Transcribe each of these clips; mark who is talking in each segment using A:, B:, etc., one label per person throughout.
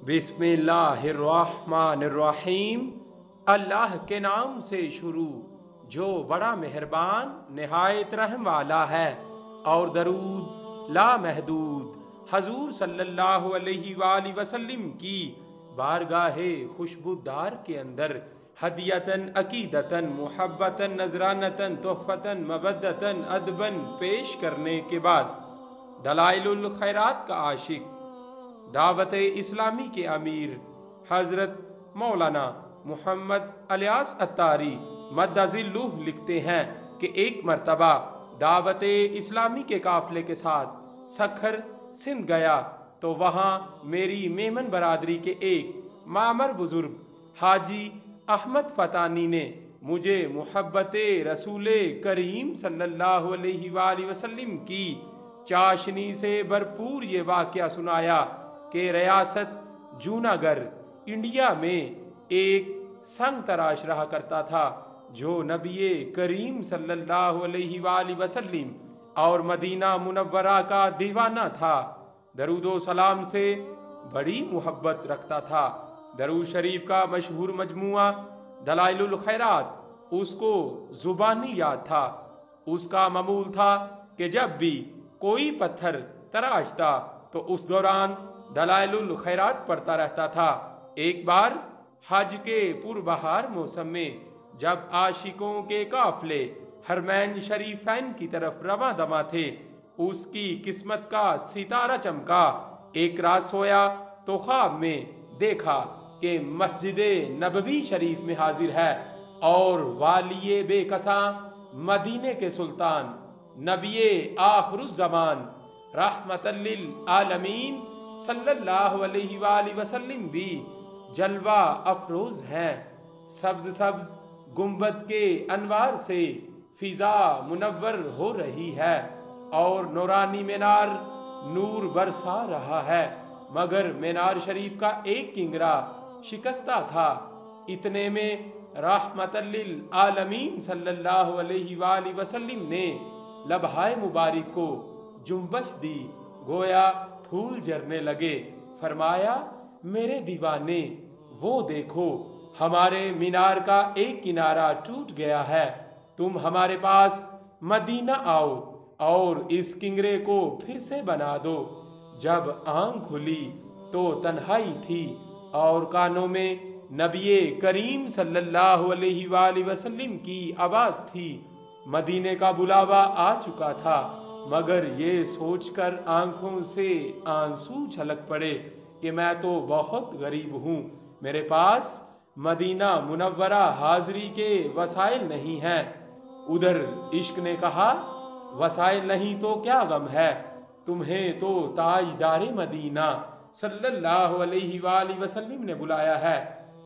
A: बिस्मिल्लाहिर्रहमानिर्रहीम। अल्लाह के नाम से शुरू जो बड़ा मेहरबान निहायत रहम वाला है। और दरूद लामहदूद हजूर सल्लल्लाहु अलैहि वसल्लम की बारगाहे खुशबूदार के अंदर हदियतन अकीदतन मुहब्बतन नजरानतन तोहफतन मवद्दतन अदबन पेश करने के बाद दलाइलुल खैरात का आशिक दावत इस्लामी के अमीर हजरत मौलाना मोहम्मद अलियास अत्तारी मद्दाजिल्लुह लिखते हैं कि एक मर्तबा दावत इस्लामी के काफिले के साथ सखर सिंध गया तो वहाँ मेरी मेमन बरादरी के एक मामर बुजुर्ग हाजी अहमद फतानी ने मुझे मोहब्बत रसूल करीम सल्लल्लाहु अलैहि वसल्लम की चाशनी से भरपूर ये वाक़या सुनाया कि रियासत जूनागढ़ इंडिया में एक संग तराश रहा करता था जो नबी करीम सल्लल्लाहु अलैहि वसल्लम और मदीना मुनव्वरा का दीवाना था। दरूदो सलाम से बड़ी मोहब्बत रखता था। दरूद शरीफ का मशहूर मजमुआ दलाइलुल खैरात उसको जुबानी याद था। उसका मामूल था कि जब भी कोई पत्थर तराशता तो उस दौरान दलाइलुल खैरात पढ़ता रहता था। एक बार हज के पुरबहार मौसम में जब आशिकों के काफिले हरमैन शरीफैन की तरफ रवा दवा थे, उसकी किस्मत का सितारा चमका। एक रात सोया तो ख्वाब में देखा कि मस्जिद नबवी शरीफ में हाजिर है और वालिये बेकसा मदीने के सुल्तान नबी आखिरुज़्ज़मान रहमतल लिल आलमीन सल्लल्लाहु अलैहि वसल्लम भी जलवा अफरोज हैं। सब्ज सब्ज गुंबद के अनवार से फिजा मुनव्वर हो रही है और नूरानी मीनार नूर बरसा रहा है, मगर मीनार शरीफ का एक किंगरा शिकस्ता था। इतने में रहमतल लिल आलमीन सल्लल्लाहु अलैहि वसल्लम ने लबहाए मुबारक को जुम्बश दी, गोया फूल झरने लगे। फरमाया, मेरे दीवाने वो देखो हमारे मीनार का एक किनारा टूट गया है, तुम हमारे पास मदीना आओ और इस किंगरे को फिर से बना दो। जब आंख खुली तो तन्हाई थी और कानों में नबी करीम सल्लल्लाहु अलैहि वसल्लम की आवाज थी। मदीने का बुलावा आ चुका था, मगर ये सोचकर आंखों से आंसू छलक पड़े कि मैं तो बहुत गरीब हूँ, मेरे पास मदीना मुनव्वरा हाजिरी के वसाइल नहीं हैं। उधर इश्क ने कहा, वसाइल नहीं तो क्या गम है, तुम्हें तो ताजदारे मदीना सल्लल्लाहु अलैहि वसल्लम ने बुलाया है,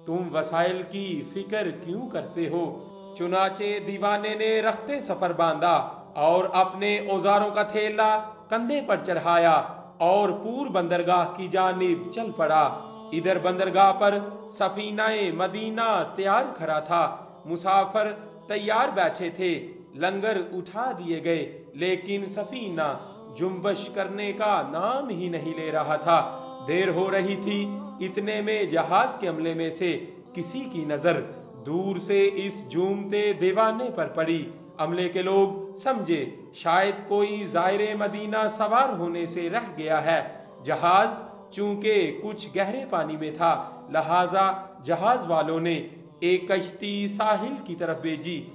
A: तुम वसाइल की फिक्र क्यों करते हो। चुनाचे दीवाने ने रखते सफर बांधा और अपने औजारों का थैला कंधे पर चढ़ाया और पूर्व बंदरगाह की जानिब चल पड़ा। इधर बंदरगाह पर सफीनाए मदीना तैयार खड़ा था, मुसाफिर तैयार बैठे थे, लंगर उठा दिए गए, लेकिन सफीना जुम्बश करने का नाम ही नहीं ले रहा था। देर हो रही थी। इतने में जहाज के अमले में से किसी की नजर दूर से इस झूमते दीवाने पर पड़ी। अमले के लोग समझे शायद कोई जायरे मदीना सवार होने से रह गया है। जहाज चूंकि कुछ गहरे पानी में था, लिहाजा जहाज वालों ने एक कश्ती साहिल की तरफ भेजी।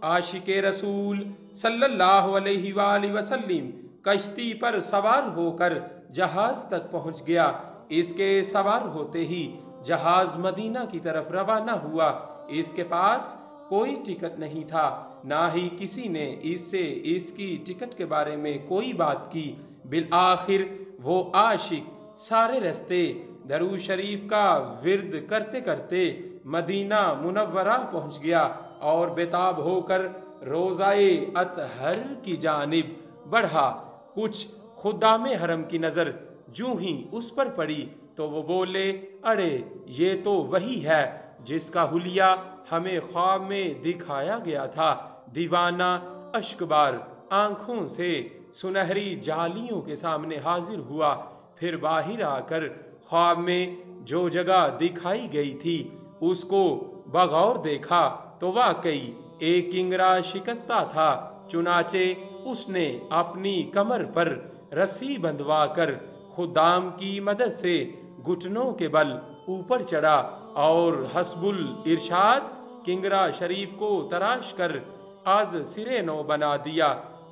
A: आशिके रसूल सल्लल्लाहु अलैहि वसल्लम कश्ती पर सवार होकर जहाज तक पहुंच गया। इसके सवार होते ही जहाज मदीना की तरफ रवाना हुआ। इसके पास कोई टिकट नहीं था, ना ही किसी ने इससे इसकी टिकट के बारे में कोई बात की। बिल आखिर वो आशिक सारे रास्ते दरूद शरीफ का विर्द करते करते मदीना मुनव्वरा पहुंच गया और बेताब होकर रोजाए अतहर की जानिब बढ़ा। कुछ खुदामे हरम की नजर जूं ही उस पर पड़ी तो वो बोले, अरे ये तो वही है जिसका हुलिया हमें ख्वाब में दिखाया गया था। दीवाना अश्कबार आंखों से सुनहरी जालियों के सामने हाजिर हुआ, फिर बाहर आकर ख्वाब में जो जगह दिखाई गई थी उसको बगौर देखा तो वाकई एक किंगरा शिकस्ता था। चुनाचे उसने अपनी कमर पर रस्सी बंधवा कर खुदाम की मदद से घुटनों के बल ऊपर चढ़ा और हस्बुल इरशाद किंगरा शरीफ को तराश कर आज सिरे नो बना दिया।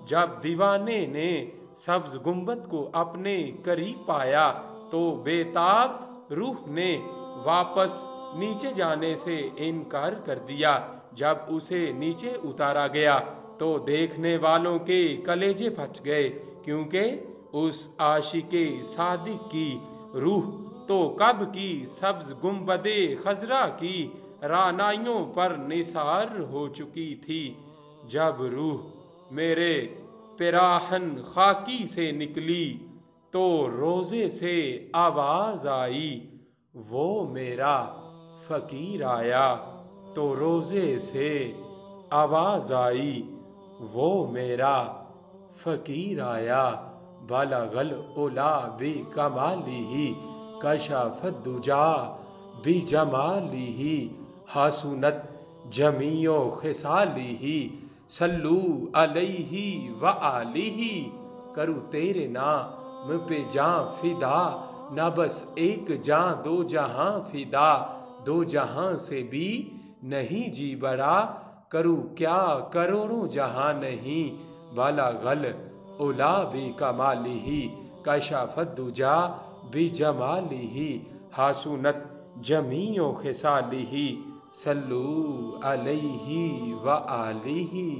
A: जब दीवाने ने सब्ज गुंबद को अपने करीब पाया तो बेताब रूह ने वापस नीचे जाने से इनकार कर दिया। जब उसे नीचे उतारा गया तो देखने वालों के कलेजे फट गए, क्योंकि उस आशिके सादिक की रूह तो कब की सब्ज गुंबदे खजरा की रानाइयों पर निसार हो चुकी थी। जब रूह मेरे पिराहन खाकी से निकली तो रोजे से आवाज आई, वो मेरा फकीर आया। तो रोजे से आवाज आई, वो मेरा फकीर आया। बलगल उला बी कमालिही कशफत दुजा बी जमालिही हसुनत जमीओ खिसालिही सल्लू अलैहि व आलिही। करूँ तेरे नाम पे जां फिदा, न बस एक जां दो जहां फिदा। दो जहां से भी नहीं जी बड़ा, करूँ क्या करोड़ों जहां नहीं। बलगल उला बी कमालिही कशफत दुजा बी जमालिही हसुनत जमीओ खिसालिही सल्लू अलैहि व आलिही।